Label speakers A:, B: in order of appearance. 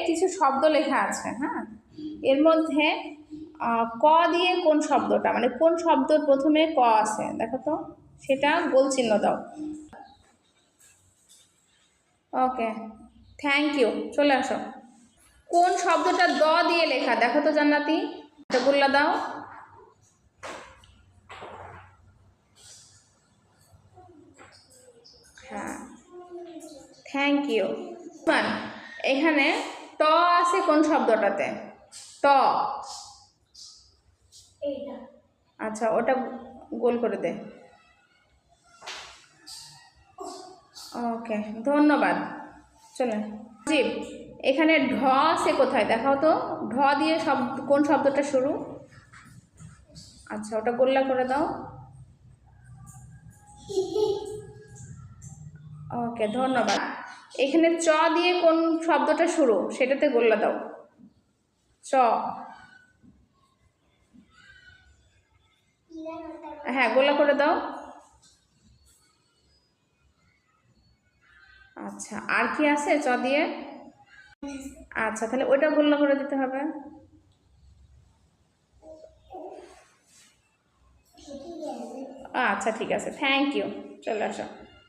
A: কিছু শব্দ লেখা আছে, হ্যাঁ, এর মধ্যে ক দিয়ে কোন শব্দটা, মানে কোন শব্দর প্রথমে ক আছে দেখো তো, সেটা গোল চিহ্ন দাও। ওকে, থ্যাংক ইউ, চলে আসো। কোন শব্দটা দ দিয়ে লেখা দেখো তো জান্নাতি, এটা গোল্লা দাও। হ্যাঁ, থ্যাংক ইউ। এখানে ট আছে কোন শব্দটাতে, ট, আচ্ছা ওটা গোল করে দে। ওকে, ধন্যবাদ। চলে জিপ, এখানে ঢ আছে কোথায় দেখাও তো, ঢ দিয়ে কোন শব্দটা শুরু, আচ্ছা ওটা গোল্লা করে দাও। ওকে, ধন্যবাদ। এখানে চ দিয়ে কোন শব্দটা শুরু, সেটাতে গোল্লা দাও। চ, হ্যাঁ গোল্লা করে দাও। আচ্ছা, আর কি আছে চ দিয়ে, আচ্ছা তাহলে ওইটা গোল্লা করে দিতে হবে। আচ্ছা ঠিক আছে, থ্যাংক ইউ, চলে আসো।